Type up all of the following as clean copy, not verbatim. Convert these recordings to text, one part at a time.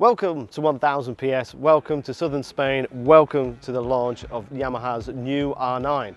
Welcome to 1000 PS, welcome to southern Spain, welcome to the launch of Yamaha's new R9.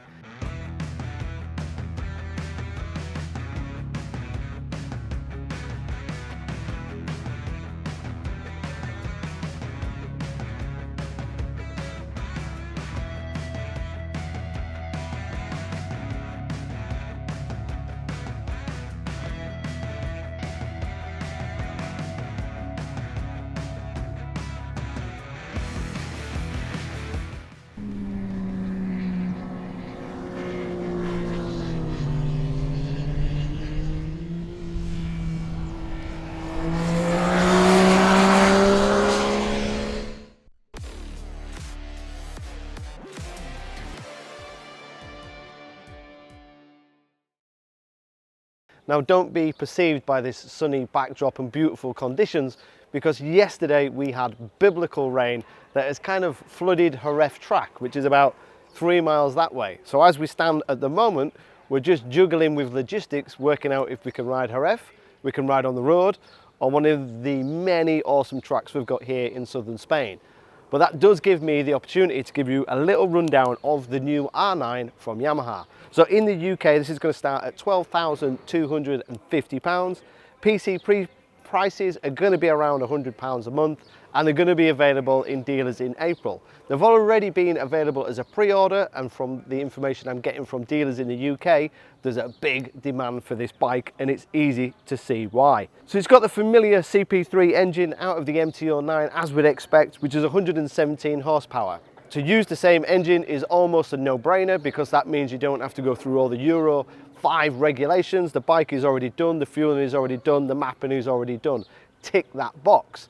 Now don't be perceived by this sunny backdrop and beautiful conditions, because yesterday we had biblical rain that has kind of flooded Jerez track, which is about 3 miles that way. So as we stand at the moment, we're just juggling with logistics, working out if we can ride Jerez, we can ride on the road, on one of the many awesome tracks we've got here in southern Spain. But that does give me the opportunity to give you a little rundown of the new R9 from Yamaha. So in the UK, this is going to start at £12,250. PCP prices are going to be around £100 a month, and they're going to be available in dealers in April. They've already been available as a pre-order, and from the information I'm getting from dealers in the UK, there's a big demand for this bike, and it's easy to see why. So it's got the familiar CP3 engine out of the MT-09, as we'd expect, which is 117 horsepower. To use the same engine is almost a no-brainer, because that means you don't have to go through all the Euro 5 regulations. The bike is already done, the fueling is already done, the mapping is already done. Tick that box.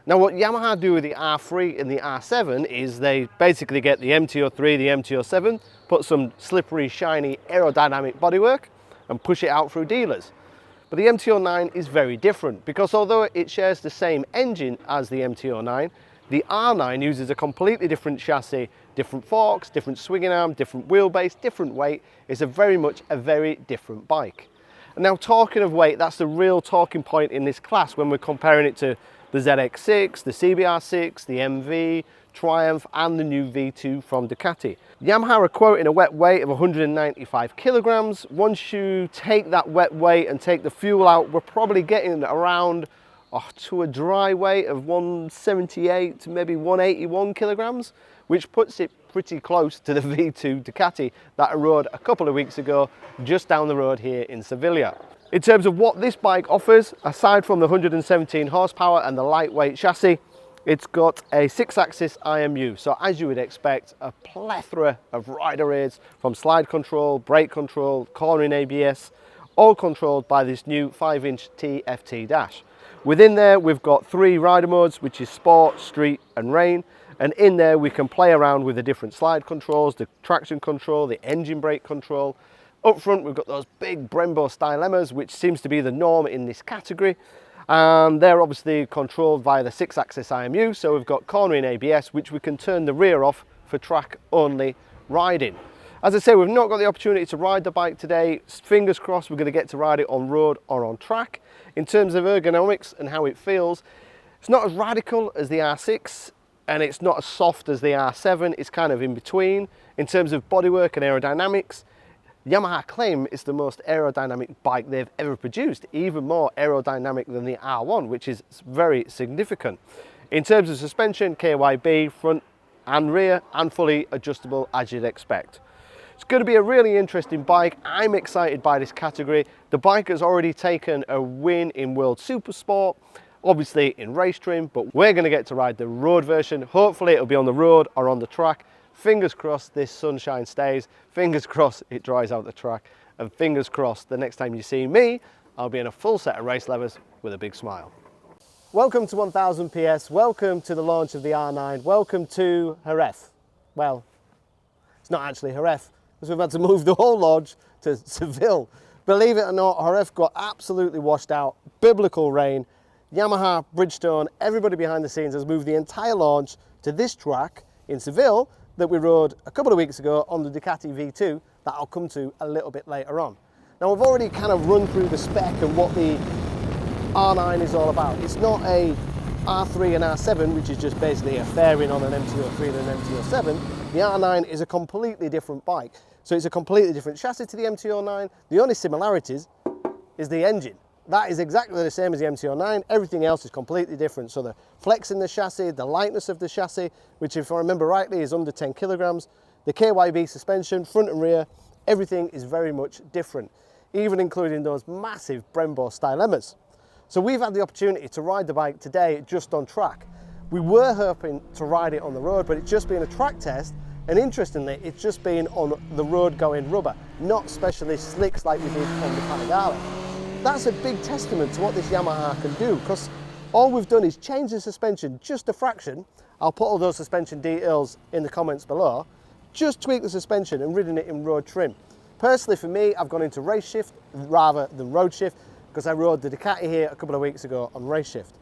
Now what Yamaha do with the R3 and the R7 is they basically get the MT-03, the MT-07, put some slippery, shiny aerodynamic bodywork and push it out through dealers. But the MT-09 is very different, because although it shares the same engine as the MT-09, the R9 uses a completely different chassis, different forks, different swinging arm, different wheelbase, different weight. It's very much a very different bike. And now, talking of weight, that's the real talking point in this class when we're comparing it to the ZX6, the CBR6, the MV, Triumph, and the new V2 from Ducati. Yamaha are quoting a wet weight of 195 kilograms. Once you take that wet weight and take the fuel out, we're probably getting around to a dry weight of 178 to maybe 181 kilograms, which puts it pretty close to the V2 Ducati that I rode a couple of weeks ago just down the road here in Seville. In terms of what this bike offers, aside from the 117 horsepower and the lightweight chassis, it's got a 6-axis IMU. So as you would expect, a plethora of rider aids, from slide control, brake control, cornering ABS, all controlled by this new 5-inch TFT dash. Within there, we've got 3 rider modes, which is Sport, Street and Rain. And in there, we can play around with the different slide controls, the traction control, the engine brake control. Up front, we've got those big Brembo stylemas, which seems to be the norm in this category. And they're obviously controlled via the 6-axis IMU. So we've got cornering ABS, which we can turn the rear off for track-only riding. As I say, we've not got the opportunity to ride the bike today. Fingers crossed we're going to get to ride it on road or on track. In terms of ergonomics and how it feels, it's not as radical as the R6, and it's not as soft as the R7. It's kind of in between. In terms of bodywork and aerodynamics, Yamaha claim it's the most aerodynamic bike they've ever produced, even more aerodynamic than the R1, which is very significant. In terms of suspension, KYB, front and rear, and fully adjustable as you'd expect. It's going to be a really interesting bike. I'm excited by this category. The bike has already taken a win in World Supersport, obviously in race trim, but we're going to get to ride the road version. Hopefully it'll be on the road or on the track. Fingers crossed this sunshine stays. Fingers crossed it dries out the track. And fingers crossed the next time you see me, I'll be in a full set of race levers with a big smile. Welcome to 1000 PS. Welcome to the launch of the R9. Welcome to Jerez. Well, it's not actually Jerez, because we've had to move the whole launch to Seville. Believe it or not, Jerez got absolutely washed out. Biblical rain. Yamaha, Bridgestone, everybody behind the scenes has moved the entire launch to this track in Seville that we rode a couple of weeks ago on the Ducati V2 that I'll come to a little bit later on. Now, we've already kind of run through the spec and what the R9 is all about. It's not a R3 and R7, which is just basically a fairing on an MT-03 and an MT-07, the R9 is a completely different bike. So it's a completely different chassis to the MT-09. The only similarities is the engine. That is exactly the same as the MT-09. Everything else is completely different. So the flex in the chassis, the lightness of the chassis, which if I remember rightly is under 10 kilograms, the KYB suspension, front and rear, everything is very much different, even including those massive Brembo stylemas. So we've had the opportunity to ride the bike today just on track. We were hoping to ride it on the road, but it's just been a track test, and interestingly, it's just been on the road going rubber, not specialist slicks like we did on the Panigale. That's a big testament to what this Yamaha can do, because all we've done is change the suspension just a fraction. I'll put all those suspension details in the comments below. Just tweak the suspension and ridden it in road trim. Personally for me, I've gone into race shift rather than road shift, because I rode the Ducati here a couple of weeks ago on race shift.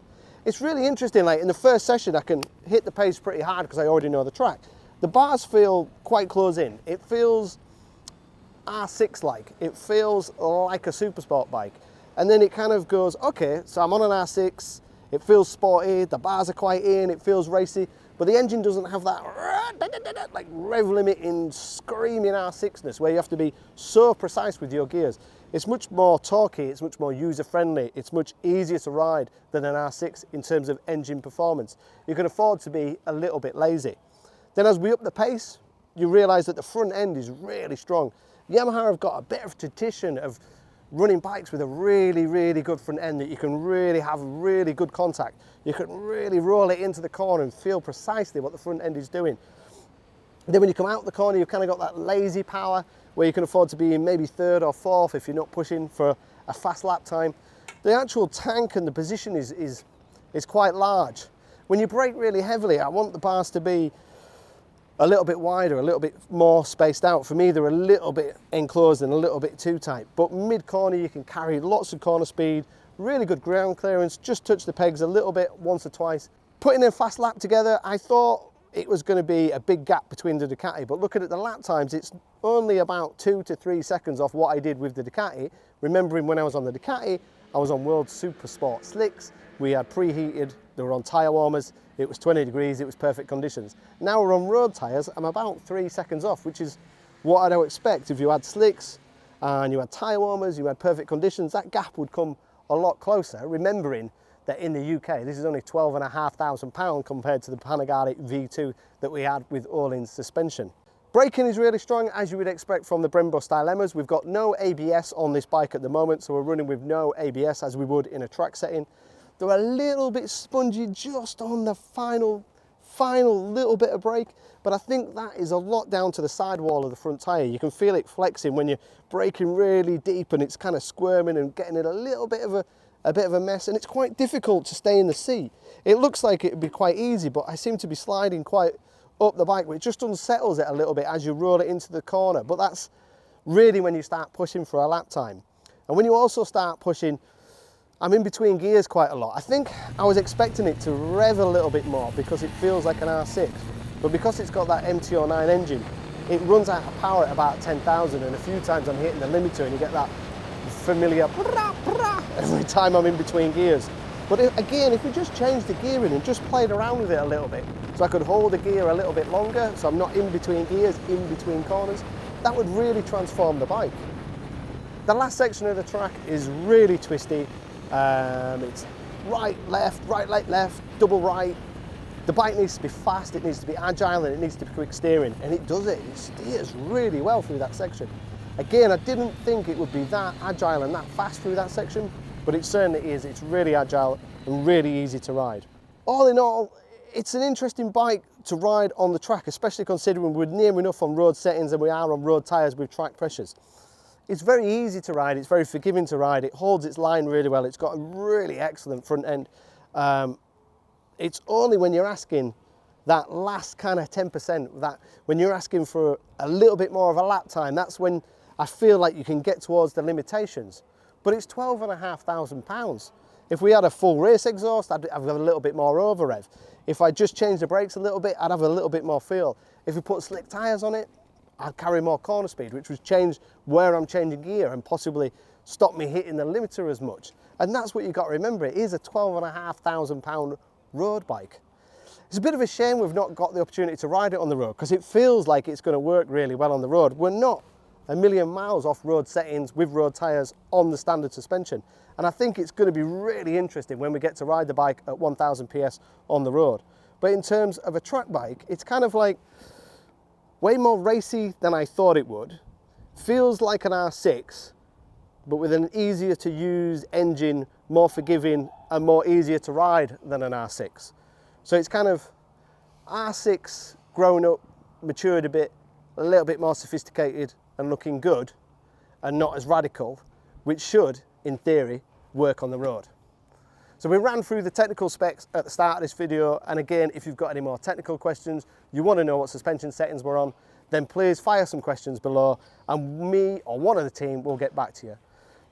It's really interesting, like in the first session I can hit the pace pretty hard because I already know the track. The bars feel quite close in. It feels R6-like. It feels like a Supersport bike. And then it kind of goes, okay, so I'm on an R6, it feels sporty, the bars are quite in, it feels racy, but the engine doesn't have that like rev limiting, screaming R6ness where you have to be so precise with your gears. It's much more torquey, it's much more user-friendly, it's much easier to ride than an R6 in terms of engine performance. You can afford to be a little bit lazy. Then as we up the pace, you realise that the front end is really strong. Yamaha have got a bit of tradition of running bikes with a really, really good front end that you can really have really good contact. You can really roll it into the corner and feel precisely what the front end is doing. Then when you come out the corner, you've kind of got that lazy power where you can afford to be in maybe third or fourth if you're not pushing for a fast lap time. The actual tank and the position is quite large. When you brake really heavily, I want the bars to be a little bit wider, a little bit more spaced out. For me, they're a little bit enclosed and a little bit too tight. But mid-corner, you can carry lots of corner speed, really good ground clearance, just touch the pegs a little bit once or twice. Putting a fast lap together, I thought it was going to be a big gap between the Ducati, but looking at the lap times, it's only about 2 to 3 seconds off what I did with the Ducati. Remembering when I was on the Ducati, I was on World Supersport slicks. We had preheated, they were on tyre warmers, it was 20 degrees, it was perfect conditions. Now we're on road tyres, I'm about 3 seconds off, which is what I'd expect. If you had slicks and you had tyre warmers, you had perfect conditions, that gap would come a lot closer, remembering that in the UK, this is only £12,500 compared to the Panigale V2 that we had with all-in suspension. Braking is really strong, as you would expect from the Brembo stylemas. We've got no ABS on this bike at the moment, so we're running with no ABS as we would in a track setting. They're a little bit spongy just on the final little bit of brake, but I think that is a lot down to the sidewall of the front tyre. You can feel it flexing when you're braking really deep and it's kind of squirming and getting in a little bit of a mess, and it's quite difficult to stay in the seat. It looks like it would be quite easy, but I seem to be sliding quite up the bike, which just unsettles it a little bit as you roll it into the corner. But that's really when you start pushing for a lap time. And when you also start pushing, I'm in between gears quite a lot. I think I was expecting it to rev a little bit more because it feels like an R6, but because it's got that MT-09 engine, it runs out of power at about 10,000, and a few times I'm hitting the limiter and you get that familiar every time I'm in between gears. But again, if we just changed the gearing and just played around with it a little bit, so I could hold the gear a little bit longer, so I'm not in between gears, in between corners, that would really transform the bike. The last section of the track is really twisty. It's right, left, double right. The bike needs to be fast, it needs to be agile, and it needs to be quick steering, and it does it. It steers really well through that section. Again, I didn't think it would be that agile and that fast through that section, but it certainly is. It's really agile and really easy to ride. All in all, it's an interesting bike to ride on the track, especially considering we're near enough on road settings and we are on road tyres with track pressures. It's very easy to ride, it's very forgiving to ride, it holds its line really well, it's got a really excellent front end. It's only when you're asking that last kind of 10%, that when you're asking for a little bit more of a lap time, that's when I feel like you can get towards the limitations. But it's £12,500. If we had a full race exhaust, I'd have a little bit more over rev. If I just changed the brakes a little bit, I'd have a little bit more feel. If we put slick tyres on it, I'd carry more corner speed, which would change where I'm changing gear and possibly stop me hitting the limiter as much. And that's what you've got to remember. It is a £12,500 road bike. It's a bit of a shame we've not got the opportunity to ride it on the road because it feels like it's going to work really well on the road. We're not a million miles off road settings with road tyres on the standard suspension. And I think it's going to be really interesting when we get to ride the bike at 1000 PS on the road. But in terms of a track bike, it's kind of like way more racy than I thought it would. Feels like an R6, but with an easier to use engine, more forgiving and more easier to ride than an R6. So it's kind of R6 grown up, matured a bit, a little bit more sophisticated and looking good and not as radical, which should, in theory, work on the road. So we ran through the technical specs at the start of this video, and again, if you've got any more technical questions, you want to know what suspension settings we're on, then please fire some questions below and me or one of the team will get back to you.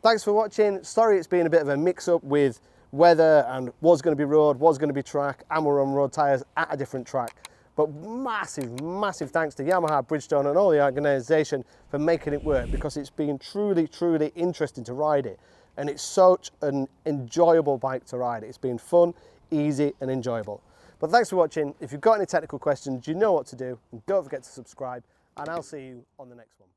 Thanks for watching. Sorry it's been a bit of a mix-up with weather and was going to be road, was going to be track, and we're on road tyres at a different track. But massive thanks to Yamaha, Bridgestone and all the organisation for making it work, because it's been truly interesting to ride it. And it's such an enjoyable bike to ride. It's been fun, easy and enjoyable. But thanks for watching. If you've got any technical questions, you know what to do. And don't forget to subscribe, and I'll see you on the next one.